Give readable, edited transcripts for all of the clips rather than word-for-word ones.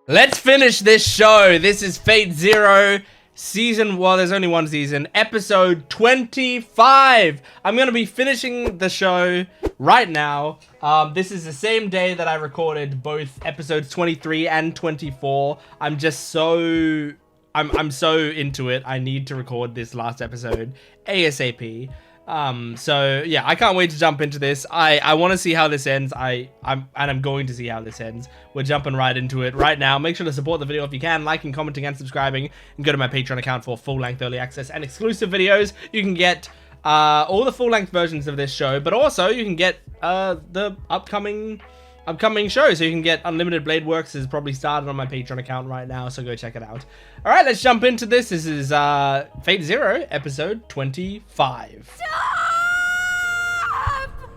Let's finish this show. This is Fate Zero season, well, there's only one season, episode 25. I'm going to be finishing the show right now. This is the same day that I recorded both episodes 23 and 24. I'm just so... I'm so into it. I need to record this last episode ASAP. So yeah, I can't wait to jump into this. I want to see how this ends. I'm going to see how this ends. We're jumping right into it right now. Make sure to support the video if you can, liking, commenting, and subscribing, and go to my Patreon account for full-length early access and exclusive videos. You can get all the full-length versions of this show, but also you can get the upcoming show. So you can get Unlimited Blade Works is probably started on my Patreon account right now, so go check it out. All right, let's jump into this. This is Fate Zero, episode 25. Stop!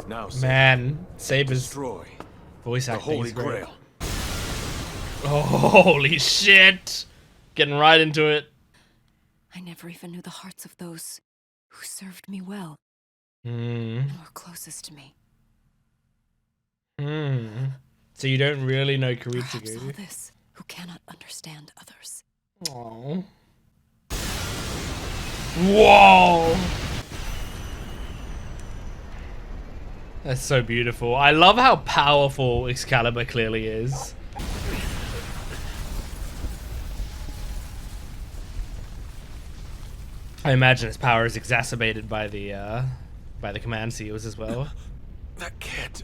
Now, man, Saber's destroy voice acting the Holy is great. Grail. Oh, holy shit! Getting right into it. I never even knew the hearts of those who served me well Hmm. and were closest to me. So you don't really know Perhaps all Kiritsugu. this who cannot understand others. Oh. Whoa! That's so beautiful. I love how powerful Excalibur clearly is. I imagine his power is exacerbated by the command seals as well. That can't.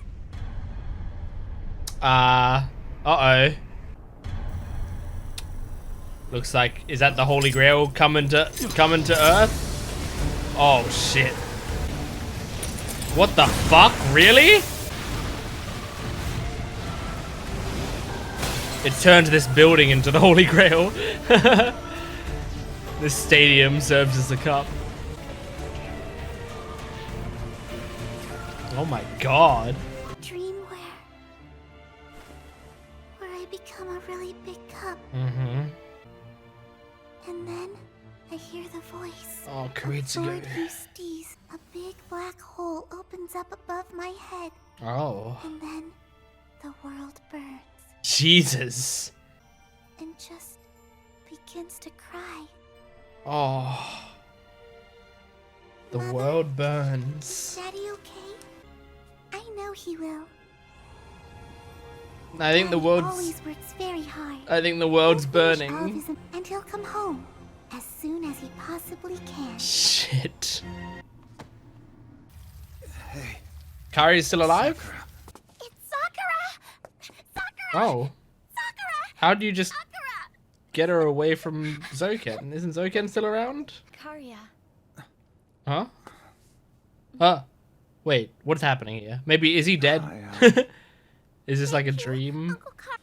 Uh-oh. Looks like, is that the Holy Grail coming to Earth? Oh shit. What the fuck? Really? It turned this building into the Holy Grail. This stadium serves as a cup. Oh my god. Dream where I become a really big cup, Mm-hmm. and then I hear the voice. Oh, Lord Kiritsugu. Eustace. A big black hole opens up above my head, Oh. and then the world burns Jesus. and just begins to cry. Oh. The Mother, world Is burns. Daddy okay? I know he will. I think the Daddy world's always works very hard. world's He'll finish all of burning. his- and he'll come home as soon as he possibly can. Shit. Hey, Kari is still alive? Sakura. It's Sakura! Sakura! Oh. Sakura! How do you just Sakura! get her away from Zoken? Isn't Zoken still around? Karya. Huh? Wait, what's happening here? Maybe, is he dead? Is this like a dream? Uncle Car-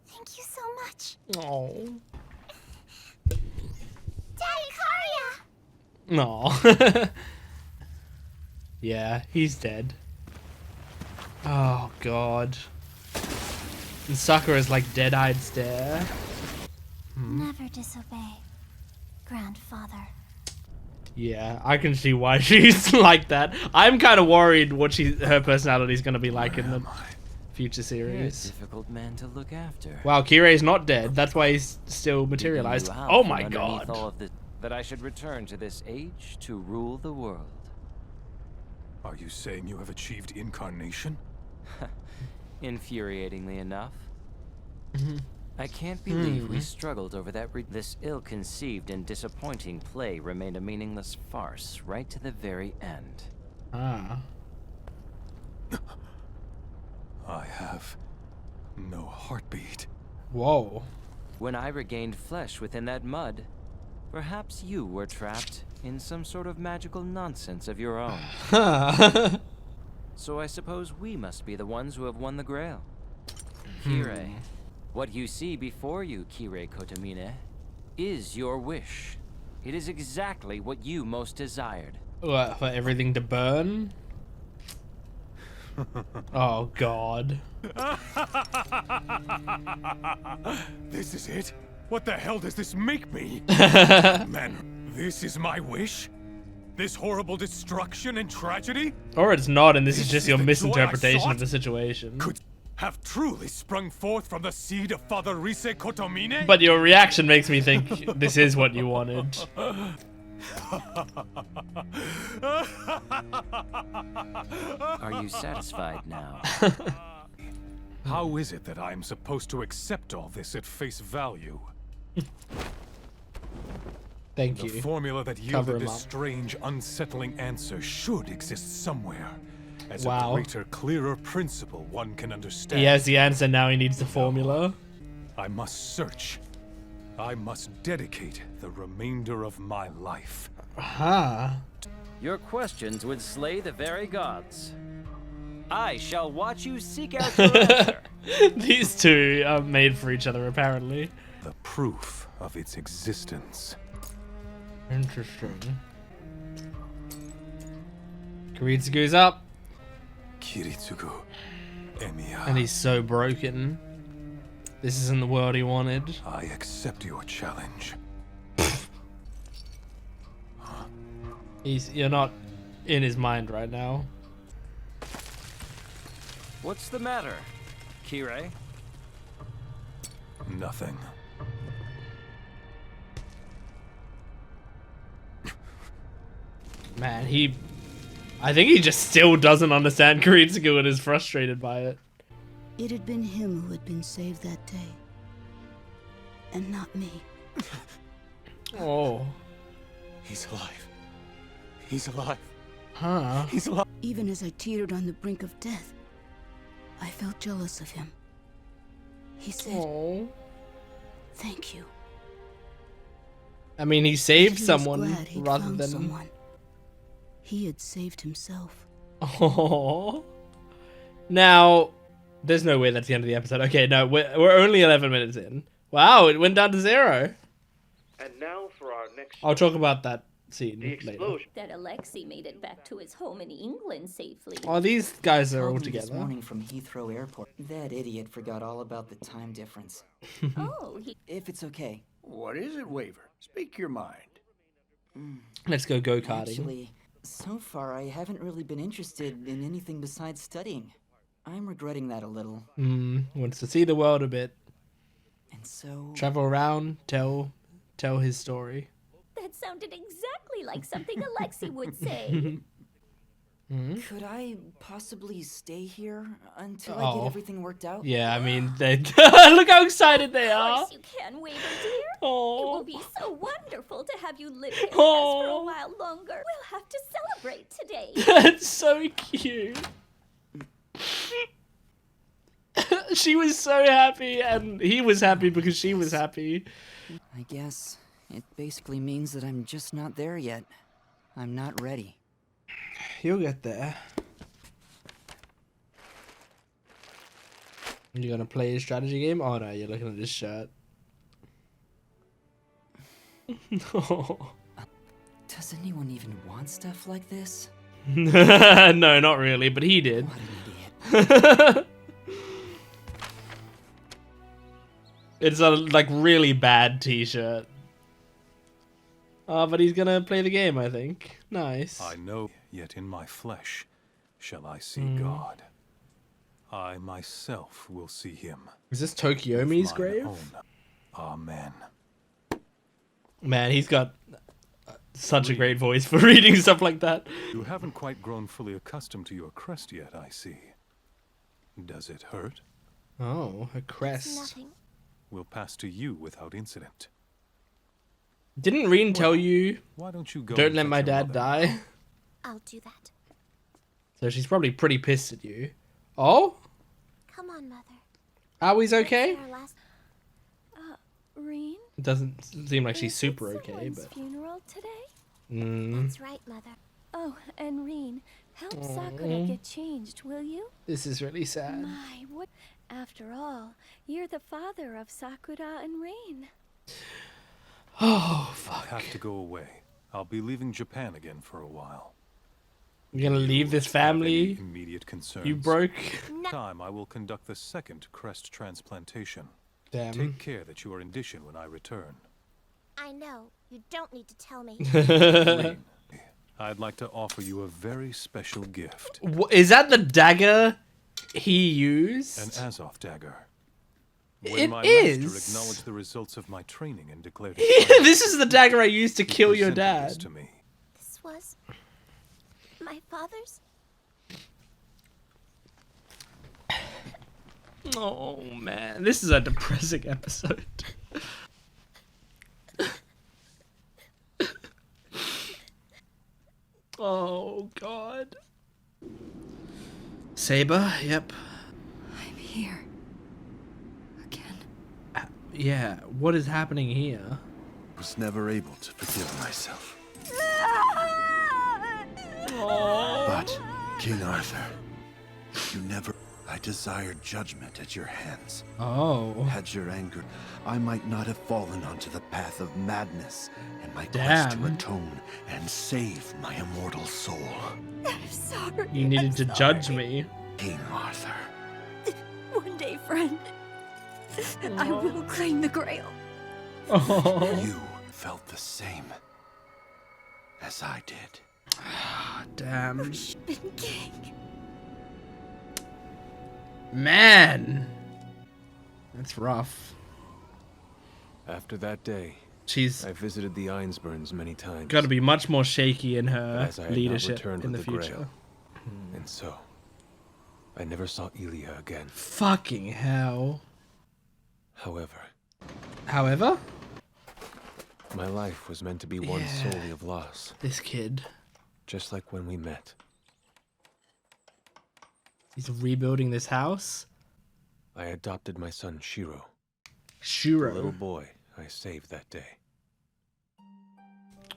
Thank you so much. Oh. Daddy Karya! No. Yeah, he's dead. Oh god. And Sakura's like dead-eyed stare. Never disobey, grandfather. Yeah, I can see why she's like that. I'm kind of worried what her personality is going to be like in the future You're a series. difficult man to look after. Wow, Kirei's not dead. That's why he's still materialized. Digging you out Oh from my underneath god. all of that I should return to this age to rule the world. Are you saying you have achieved incarnation? Infuriatingly enough. Mhm. I can't believe we struggled over that. This ill-conceived and disappointing play remained a meaningless farce right to the very end. Ah. I have no heartbeat. Whoa. When I regained flesh within that mud, perhaps you were trapped in some sort of magical nonsense of your own. Huh. So I suppose we must be the ones who have won the Grail. Kirei, what you see before you, Kirei Kotomine, is your wish. It is exactly what you most desired. What, for everything to burn? Oh god. This is it? What the hell does this make me? Man, this is my wish? This horrible destruction and tragedy? Or it's not, and this is This just is your the joy I misinterpretation sought? of the situation. Could have truly sprung forth from the seed of Father Rise Kotomine? But your reaction makes me think this is what you wanted. Are you satisfied now? How is it that I am supposed to accept all this at face value? Thank The you. formula that Cover yielded him this up. strange, unsettling answer should exist somewhere. As Wow. a greater, clearer principle one can understand. He has the answer, now he needs the formula. I must search. I must dedicate the remainder of my life. Aha. Your questions would slay the very gods. I shall watch you seek out your answer. These two are made for each other, apparently. The proof of its existence. Interesting. Kiritsugu's up, Kiritsugu, Emiya. and he's so broken. This isn't the world he wanted. I accept your challenge. You're not in his mind right now. What's the matter, Kirei? Nothing. Man, I think he just still doesn't understand Kiritsugu and is frustrated by it. It had been him who had been saved that day, and not me. Oh. He's alive. He's alive. Huh. He's alive. Even as I teetered on the brink of death, I felt jealous of him. He said, Oh. "Thank you." I mean, he saved He was someone glad he'd rather found than... someone. He had saved himself. Oh. Now, there's no way that's the end of the episode. Okay, no, we're only 11 minutes in. Wow, it went down to 0. And now for our next I'll talk about that scene the later. explosion. That Alexei made it back to his home in England safely. Oh, these guys are all Called me this together. morning from Heathrow Airport. That idiot forgot all about the time difference. Oh, he If it's okay. What is it, Waver? Speak your mind. Let's go go-karting. Actually, so far I haven't really been interested in anything besides studying. I'm regretting that a little. Wants to see the world a bit. And so... Travel around, tell his story. that sounded exactly like something Alexei would say. Could I possibly stay here until I Oh. get everything worked out? Yeah, I mean, they look how excited they Of are. course you can, Waver dear. It Oh. will be so wonderful to have you live here with us for a while longer. We'll have to celebrate today. That's so cute. She was so happy, and he was happy because she was happy. I guess it basically means that I'm just not there yet. I'm not ready. You'll get there. You gonna play a strategy game? Oh no, you're looking at this shirt. No. Does anyone even want stuff like this? No, not really, but he did. What an idiot. It's a like really bad t-shirt. But he's gonna play the game, I think. Nice. I know, yet in my flesh shall I see God. I myself will see him. Is this Tokyomi's Mine grave? own. Amen. Man, he's got such a great voice for reading stuff like that. You haven't quite grown fully accustomed to your crest yet, I see. Does it hurt? Oh, a crest. Nothing. We'll pass to you without incident. Didn't Reen tell you, Why don't you go don't and let fetch my your dad mother? die? I'll do that. So she's probably pretty pissed at you. Oh? Come on, Mother. Awie's okay? Our last... Reen? It doesn't seem like she's Is super it okay, someone's but... funeral today? That's right, Mother. Oh, and Reen, help Sakura get changed, will you? This is really sad. My, what? After all, you're the father of Sakura and Reen. Oh, I fuck. have to go away. I'll be leaving Japan again for a while. You're gonna leave this Have any family immediate concerns? you broke? Time I will conduct the second crest transplantation. Damn. Take care that you are in condition when I return. I know. You don't need to tell me. Reen, I'd like to offer you a very special gift. Is that the dagger he used? An Azoth dagger. It When my is. master acknowledged the results of my training and declared This is the dagger I used to he kill your presented this dad. to me. This was my father's. Oh man, this is a depressing episode. Oh god. Saber, yep. I'm here. Again. Yeah, what is happening here? Was never able to forgive myself. But, King Arthur, you never... I desired judgment at your hands. Oh. Had your anger, I might not have fallen onto the path of madness in my Damn. quest to atone and save my immortal soul. I'm sorry. You needed to judge me. King Arthur. One day, friend, I will claim the Grail. Oh. You felt the same as I did. Damn. Been king. Man. That's rough. After that day, She's I visited the Einsburns many times. got to be much more shaky in her As I had not leadership returned in the with the future. Grail. And so, I never saw Elia again. Fucking hell. However, my life was meant to be one Yeah. solely of loss, This kid. just like when we met. He's rebuilding this house. I adopted my son Shiro, the Shiro. little boy I saved that day.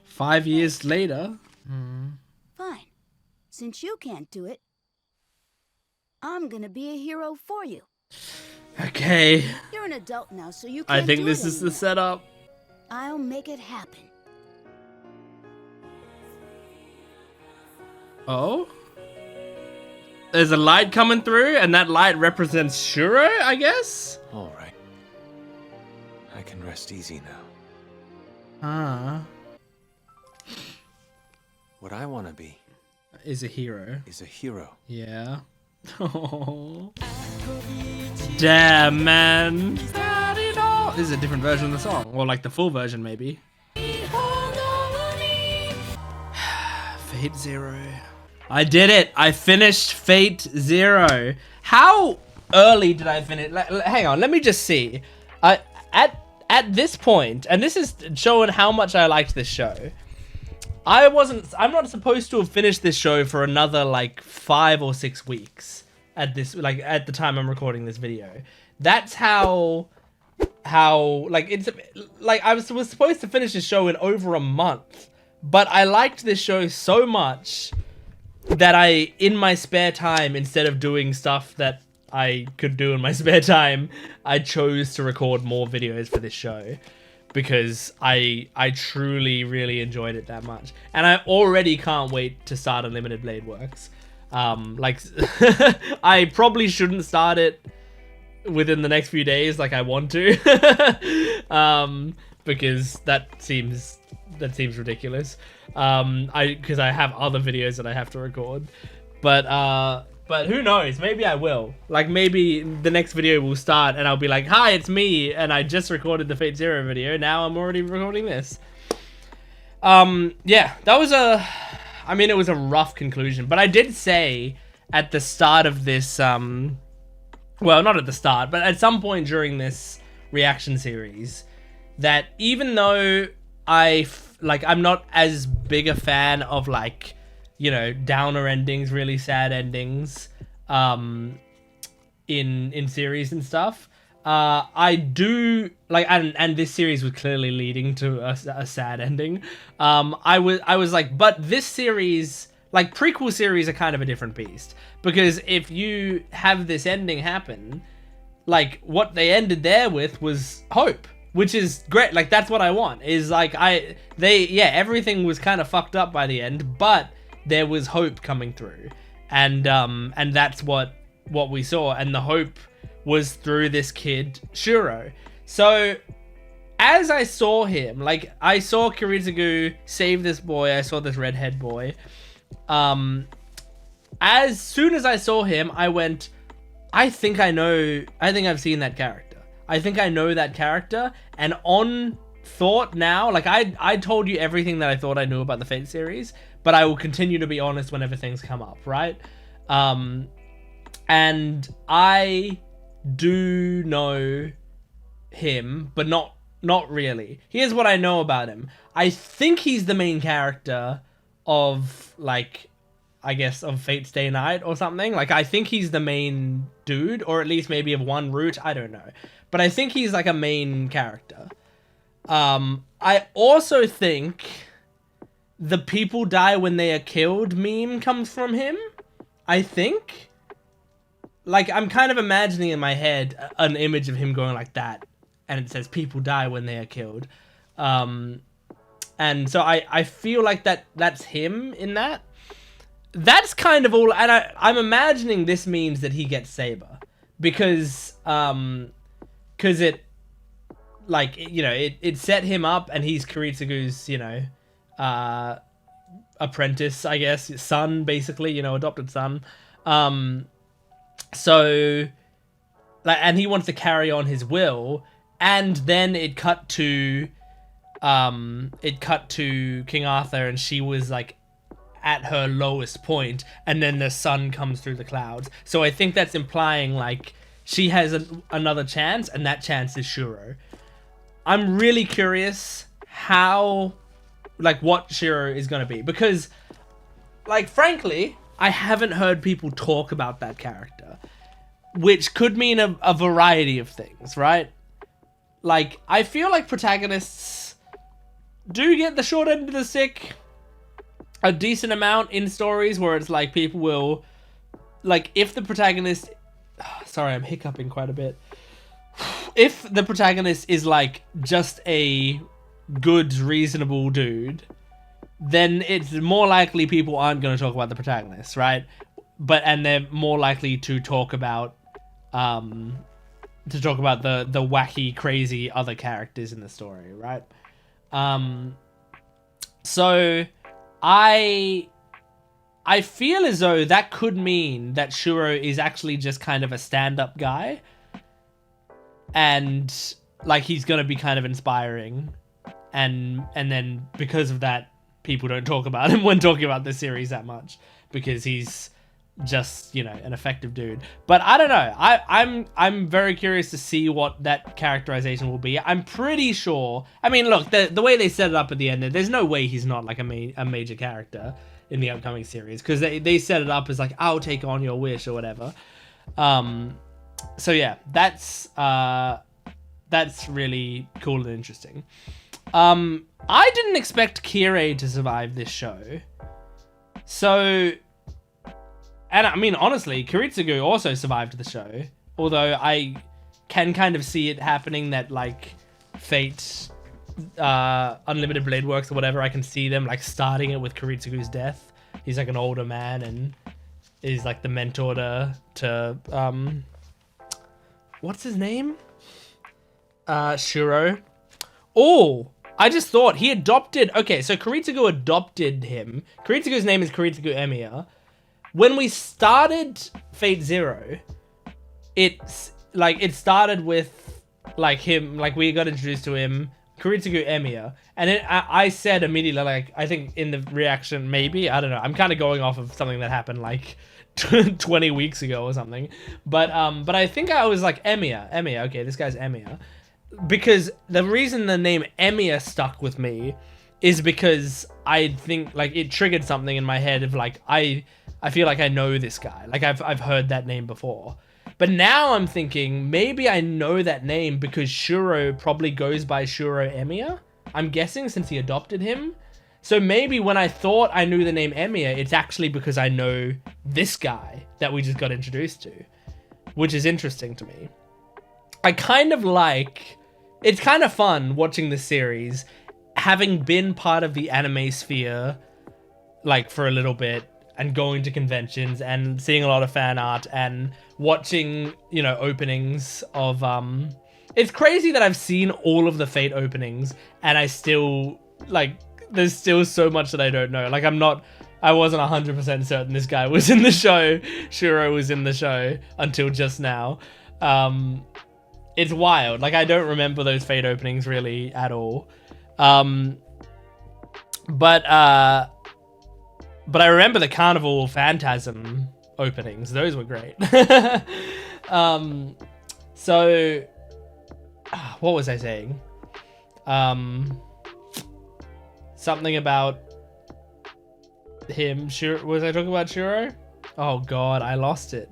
5 years later. Fine. Since you can't do it, I'm gonna be a hero for you. Okay. You're an adult now, so you I can't think do this it is the anymore. setup. I'll make it happen. Oh? There's a light coming through, and that light represents Shiro, I guess? All right. I can rest easy now. Ah. What I want to be Is a hero. is a hero. Yeah. Oh. Damn, man. This is a different version of the song. Or like the full version, maybe. Fate Zero. I did it. I finished Fate Zero. How early did I finish? Hang on. Let me just see. At this point, and this is showing how much I liked this show. I'm not supposed to have finished this show for another like 5 or 6 weeks at the time I'm recording this video. That's how it's like I was supposed to finish this show in over a month, but I liked this show so much that I, in my spare time, instead of doing stuff that I could do in my spare time, I chose to record more videos for this show. Because I truly, really enjoyed it that much. And I already can't wait to start Unlimited Blade Works. I probably shouldn't start it within the next few days like I want to. Because that seems ridiculous. Because I have other videos that I have to record. But who knows? Maybe I will. Like, maybe the next video will start and I'll be like, hi, it's me. And I just recorded the Fate Zero video. Now I'm already recording this. Yeah, that was it was a rough conclusion. But I did say at the start of this, well, not at the start, but at some point during this reaction series, that even though I'm not as big a fan of, like, you know, downer endings, really sad endings, in series and stuff. I do like, and this series was clearly leading to a sad ending. I was like, but this series, like, prequel series are kind of a different beast, because if you have this ending happen, like, what they ended there with was hope, which is great. Like, that's what I want, is like, everything was kind of fucked up by the end, but there was hope coming through, and that's what we saw, and the hope was through this kid Shiro. So as I saw him, like, I saw Kiritsugu save this boy, I saw this redhead boy. As soon as I saw him, I went, I think I've seen that character. I think I know that character, and on thought now, like I told you everything that I thought I knew about the Fate series, but I will continue to be honest whenever things come up, right? And I do know him, but not really. Here's what I know about him. I think he's the main character of, like, I guess, of Fate Stay Night or something. Like, I think he's the main dude, or at least maybe of one route. I don't know. But I think he's, like, a main character. I also think the people die when they are killed meme comes from him. I think. Like, I'm kind of imagining in my head an image of him going like that. And it says people die when they are killed. And so I feel like that's him in that. That's kind of all, and I'm imagining this means that he gets Saber, because it, like, you know, it set him up, and he's Kiritsugu's, you know, apprentice, I guess, son, basically, you know, adopted son. So, like, and he wants to carry on his will, and then it cut to King Arthur, and she was like at her lowest point, and then the sun comes through the clouds. So I think that's implying like she has another chance, and that chance is Shiro. I'm really curious how, like, what Shiro is going to be, because, like, frankly, I haven't heard people talk about that character, which could mean a variety of things, right? Like, I feel like protagonists do get the short end of the stick a decent amount in stories where it's like people will, like, if the protagonist, sorry, I'm hiccuping quite a bit. If the protagonist is like just a good, reasonable dude, then it's more likely people aren't going to talk about the protagonist, right? And they're more likely to talk about the wacky, crazy other characters in the story, right? So I feel as though that could mean that Shiro is actually just kind of a stand-up guy, and like he's gonna be kind of inspiring, and then because of that, people don't talk about him when talking about the series that much, because he's just, you know, an effective dude. But I don't know. I'm very curious to see what that characterization will be. I'm pretty sure. I mean, look, the way they set it up at the end, there's no way he's not like a major character in the upcoming series, because they set it up as like, I'll take on your wish or whatever. So yeah, that's really cool and interesting. I didn't expect Kirei to survive this show. So, and I mean, honestly, Kiritsugu also survived the show. Although I can kind of see it happening that, like, Fate, Unlimited Blade Works or whatever, I can see them, like, starting it with Kiritsugu's death. He's, like, an older man and is, like, the mentor to what's his name? Shiro. Oh, I just thought he adopted... Okay, so Kiritsugu adopted him. Kiritsugu's name is Kiritsugu Emiya. When we started Fate Zero, it started with, like, him, like, we got introduced to him, Kiritsugu Emiya, and I said immediately, like, I think in the reaction, maybe, I don't know, I'm kind of going off of something that happened, like, 20 weeks ago or something, but I think I was like, Emiya, okay, this guy's Emiya, because the reason the name Emiya stuck with me is because I think, like, it triggered something in my head of, like, I feel like I know this guy. Like, I've heard that name before. But now I'm thinking, maybe I know that name because Shiro probably goes by Shiro Emiya. I'm guessing, since he adopted him. So maybe when I thought I knew the name Emiya, it's actually because I know this guy that we just got introduced to. Which is interesting to me. I kind of like... It's kind of fun watching this series, having been part of the anime sphere, like, for a little bit, and going to conventions and seeing a lot of fan art and watching, you know, openings of, it's crazy that I've seen all of the Fate openings and I still, like, there's still so much that I don't know. Like, I'm not I wasn't 100% certain this guy was in the show. Shiro was in the show until just now. It's wild. Like, I don't remember those Fate openings really at all. But I remember the Carnival Phantasm openings. Those were great. So what was I saying? Something about him. Shiro, was I talking about Shiro? Oh god, I lost it.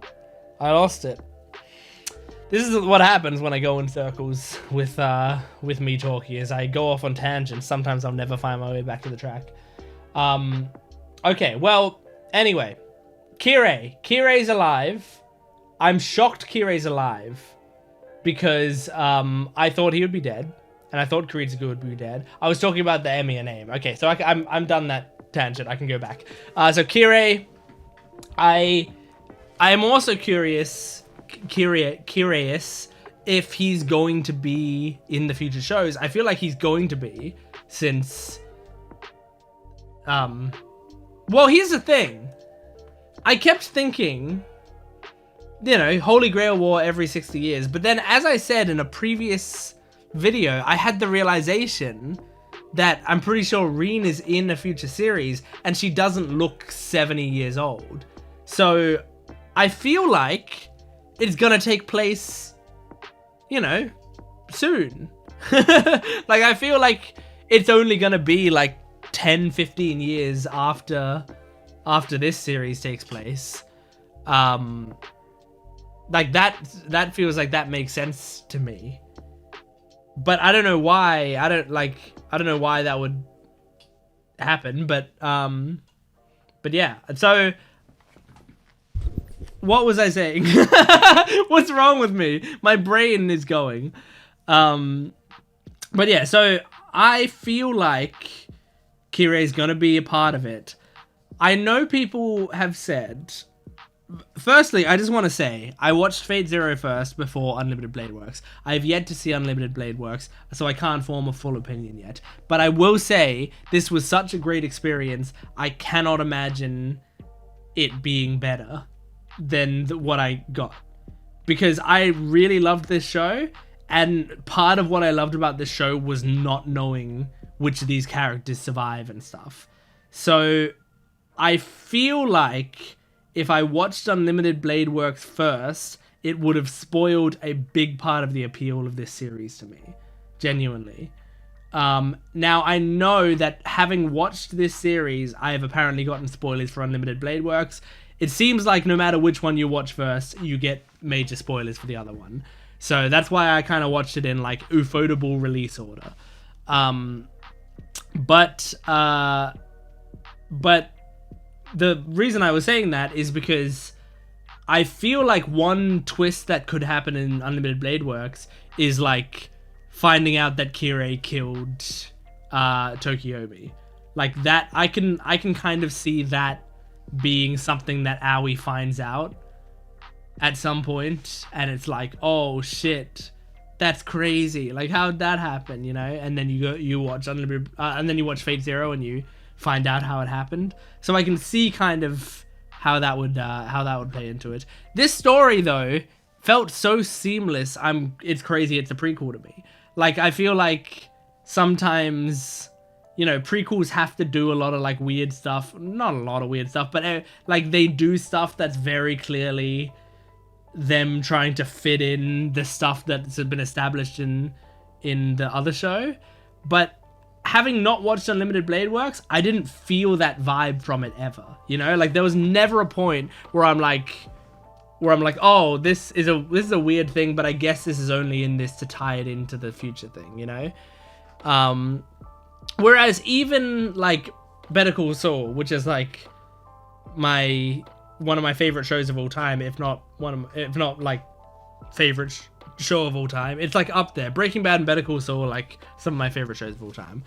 This is what happens when I go in circles with me talking, is I go off on tangents. Sometimes I'll never find my way back to the track. Okay, well, anyway. Kirei's alive. I'm shocked Kirei's alive. Because I thought he would be dead. And I thought Kiritsugu would be dead. I was talking about the Emiya name. Okay, so I'm done that tangent. I can go back. So Kirei, I am also curious if he's going to be in the future shows. I feel like he's going to be, since well, here's the thing. I kept thinking, you know, Holy Grail War every 60 years, but then as I said in a previous video, I had the realization that I'm pretty sure Rin is in a future series and she doesn't look 70 years old. So I feel like it's gonna take place, you know, soon. Like, I feel like it's only gonna be like 10-15 years after this series takes place. Like that feels like that makes sense to me. But I don't know why. I don't know why that would happen, but yeah. So what was I saying? What's wrong with me? My brain is going. But yeah, so I feel like Kirei's gonna be a part of it. I know people have said... Firstly, I just want to say, I watched Fate Zero first before Unlimited Blade Works. I have yet to see Unlimited Blade Works, so I can't form a full opinion yet. But I will say, this was such a great experience, I cannot imagine it being better than what I got. Because I really loved this show, and part of what I loved about this show was not knowing which of these characters survive and stuff. So, I feel like if I watched Unlimited Blade Works first, it would have spoiled a big part of the appeal of this series to me. Genuinely. Now, I know that having watched this series, I have apparently gotten spoilers for Unlimited Blade Works. It seems like no matter which one you watch first, you get major spoilers for the other one. So that's why I kind of watched it in, like, Ufotable release order. But the reason I was saying that is because I feel like one twist that could happen in Unlimited Blade Works is, like, finding out that Kirei killed Tokiomi. Like, that, I can kind of see that being something that Aoi finds out at some point, and it's like, oh shit, that's crazy. Like, how'd that happen, you know? And then you watch Unlimited, and then you watch Fate Zero, and you find out how it happened. So I can see kind of how that would play into it. This story though felt so seamless. It's crazy. It's a prequel to me. Like, I feel like sometimes, you know, prequels have to do a lot of, like, weird stuff. Not a lot of weird stuff, but like, they do stuff that's very clearly them trying to fit in the stuff that's been established in the other show. But having not watched Unlimited Blade Works, I didn't feel that vibe from it ever. You know, like, there was never a point where I'm like, oh, this is a weird thing, but I guess this is only in this to tie it into the future thing, you know? Whereas even, like, Better Call Saul, which is, like, one of my favorite shows of all time, if not like favorite show of all time. It's, like, up there. Breaking Bad and Better Call Saul are, like, some of my favorite shows of all time.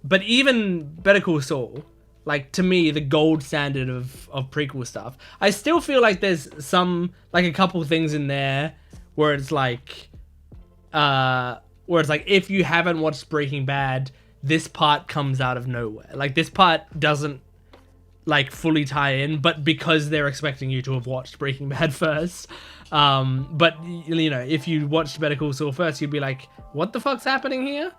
But even Better Call Saul, like, to me, the gold standard of prequel stuff, I still feel like there's some, like, a couple things in there where it's like, if you haven't watched Breaking Bad, this part comes out of nowhere. Like, this part doesn't like fully tie in, but because they're expecting you to have watched Breaking Bad first. But you know, if you watched Better Call Saul first, you'd be like, what the fuck's happening here?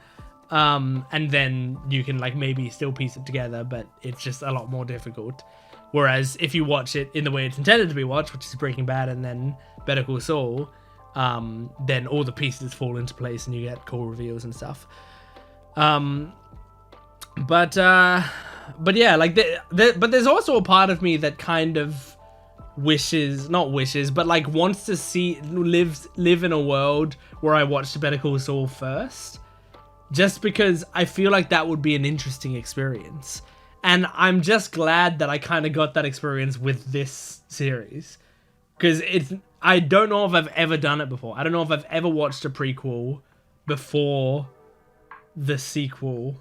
And then you can like maybe still piece it together, but it's just a lot more difficult. Whereas if you watch it in the way it's intended to be watched, which is Breaking Bad and then Better Call Saul, then all the pieces fall into place and you get cool reveals and stuff. But yeah, like but there's also a part of me that kind of not wishes, but like wants to live in a world where I watched Better Call Saul first, just because I feel like that would be an interesting experience. And I'm just glad that I kind of got that experience with this series, because I don't know if I've ever done it before. I don't know if I've ever watched a prequel before the sequel,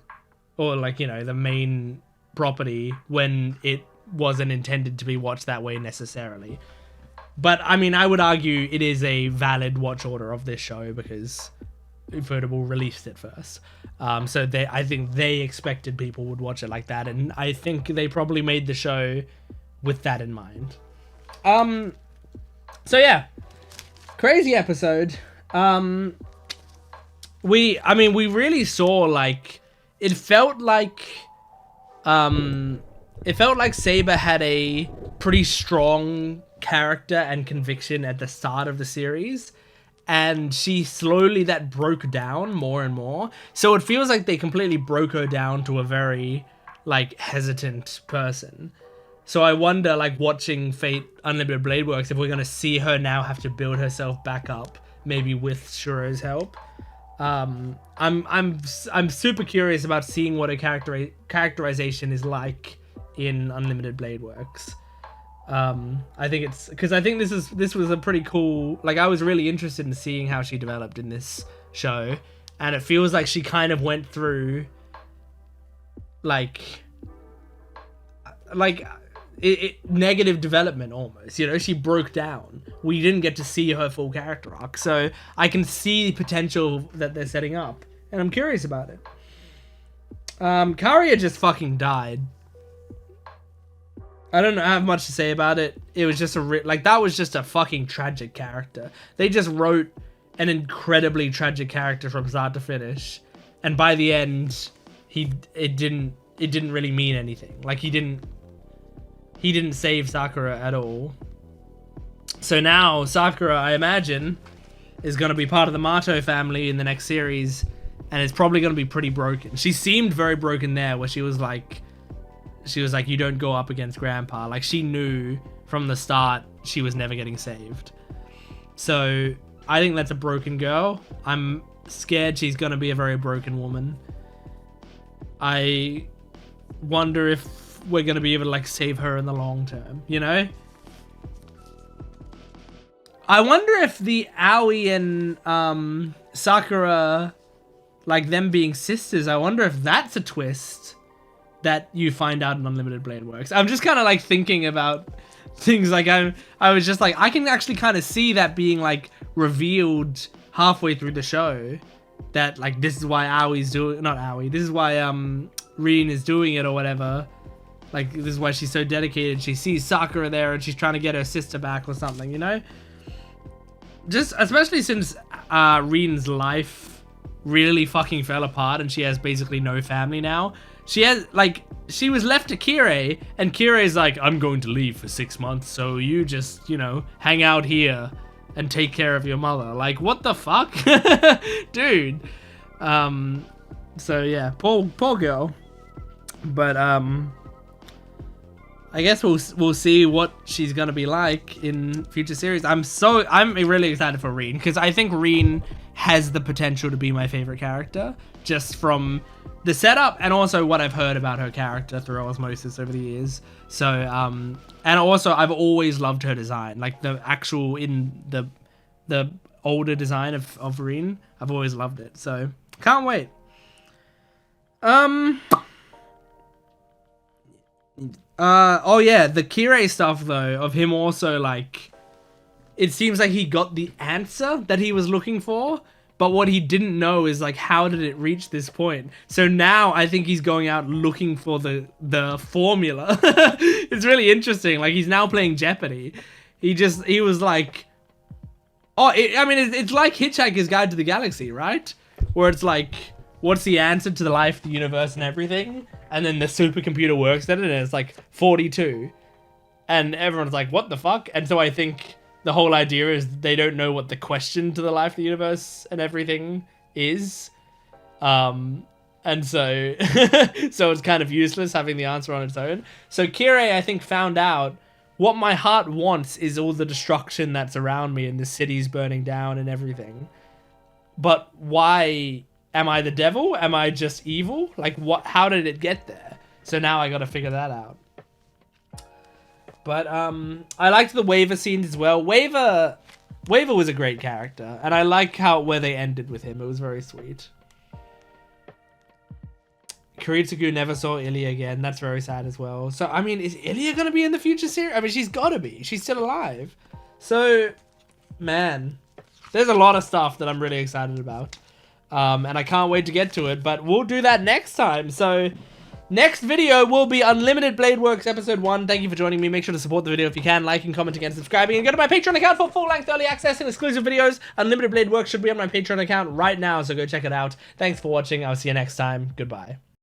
or like, you know, the main property, when it wasn't intended to be watched that way necessarily. But I mean, I would argue it is a valid watch order of this show because Ufotable released it first. So I think they expected people would watch it like that, and I think they probably made the show with that in mind. So yeah, crazy episode. We really saw, like, it felt like Saber had a pretty strong character and conviction at the start of the series, and she slowly that broke down more and more. So it feels like they completely broke her down to a very like hesitant person. So I wonder, like, watching Fate Unlimited Blade Works, if we're gonna see her now have to build herself back up, maybe with Shiro's help. I'm super curious about seeing what a characterization is like in Unlimited Blade Works. I think it's because I think this was a pretty cool, like, I was really interested in seeing how she developed in this show, and it feels like she kind of went through like negative development almost, you know. She broke down. We didn't get to see her full character arc, so I can see the potential that they're setting up, and I'm curious about it. Karia just fucking died. I don't have much to say about it. It was just that was just a fucking tragic character. They just wrote an incredibly tragic character from start to finish, and by the end, it didn't really mean anything. Like, he didn't save Sakura at all. So now Sakura, I imagine, is going to be part of the Mato family in the next series, and it's probably going to be pretty broken. She seemed very broken there, where she was like, you don't go up against Grandpa. Like, she knew from the start she was never getting saved. So I think that's a broken girl. I'm scared she's going to be a very broken woman. I wonder if we're going to be able to, like, save her in the long term, you know? I wonder if the Aoi and Sakura, like, them being sisters, I wonder if that's a twist that you find out in Unlimited Blade Works. I'm just kind of like thinking about things, like I was just like, I can actually kind of see that being like revealed halfway through the show, that like this is why Aoi's doing, not Aoi, this is why Rin is doing it or whatever. Like, this is why she's so dedicated. She sees Sakura there and she's trying to get her sister back or something, you know? Just especially since Rin's life really fucking fell apart and she has basically no family now. She was left to Kirei, and Kirei's like, I'm going to leave for 6 months, so you just, you know, hang out here and take care of your mother. Like, what the fuck? Dude. So yeah, poor girl. But I guess we'll see what she's gonna be like in future series. I'm really excited for Rin, because I think Rin has the potential to be my favorite character, just from the setup and also what I've heard about her character through osmosis over the years. So and also I've always loved her design, like the actual in the older design of Rin. I've always loved it, so can't wait. Oh yeah, the Kirei stuff though, of him also, like, it seems like he got the answer that he was looking for, But what he didn't know is like, how did it reach this point? So now I think he's going out looking for the formula. It's really interesting. Like, he's now playing Jeopardy. He was like, oh, it's like Hitchhiker's Guide to the Galaxy, right? Where it's like, what's the answer to the life, the universe, and everything? And then the supercomputer works at it, and it's like 42. And everyone's like, what the fuck? And so I think the whole idea is they don't know what the question to the life, the universe, and everything is. And so, so it's kind of useless having the answer on its own. So Kirei, I think, found out what my heart wants is all the destruction that's around me and the cities burning down and everything. But why am I the devil? Am I just evil? Like, what? How did it get there? So now I got to figure that out. But I liked the Waver scenes as well. Waver was a great character, and I like where they ended with him. It was very sweet. Kiritsugu never saw Ilya again. That's very sad as well. So, I mean, is Ilya going to be in the future series? I mean, she's got to be. She's still alive. So, man, there's a lot of stuff that I'm really excited about. And I can't wait to get to it. But we'll do that next time. So, next video will be Unlimited Blade Works Episode 1. Thank you for joining me. Make sure to support the video if you can. Liking, commenting, and subscribing. And go to my Patreon account for full-length early access and exclusive videos. Unlimited Blade Works should be on my Patreon account right now, so go check it out. Thanks for watching. I'll see you next time. Goodbye.